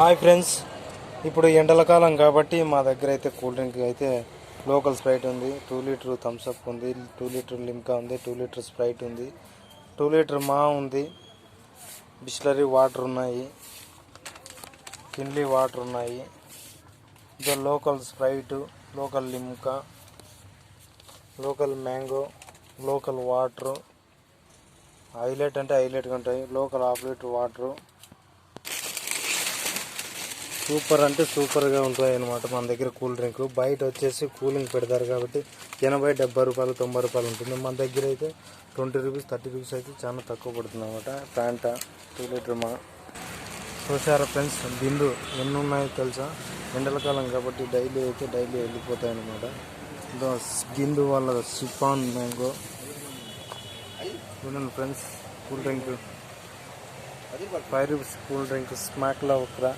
Hi friends, ఇప్పుడు ఎండల కాలం కాబట్టి మా దగ్గర అయితే కూల్ డ్రింక్ అయితే లోకల్ స్ప్రైట్ ఉంది, 2 లీటర్ థమ్స్అప్ ఉంది, 2 లీటర్ లిమ్కా ఉంది, 2 లీటర్ స్ప్రైట్ ఉంది, 2 లీటర్ మా ఉంది, బిస్లరీ వాటర్ ఉన్నాయి, కిన్లీ వాటర్ ఉన్నాయి. ఇది local Sprite, local Limca, local mango, local water, highlight అంటే హైలైట్గా ఉంటాయి. Local half litre water super అంటే సూపర్గా ఉంటాయి అన్నమాట. మన దగ్గర కూల్ డ్రింక్ బయట వచ్చేసి కూలింగ్ పెడతారు కాబట్టి 80-70 రూపాయలు 90 రూపాయలు ఉంటుంది. మన దగ్గర అయితే 20 రూపీస్ 30 రూపీస్ అయితే చాలా తక్కువ పడుతుంది అనమాట. ఫ్యాంటా 2 లీటర్ మా చూసారా ఫ్రెండ్స్, బిందు ఎన్ని ఉన్నాయో తెలుసా? ఎండల కాలం కాబట్టి డైలీ వెళ్ళిపోతాయి అనమాట. బిందు వాళ్ళ సిఫాన్ మ్యాంగో చూడండి friends. Cool drink 5 rupees cool drink స్మాక్లా ఒకరా.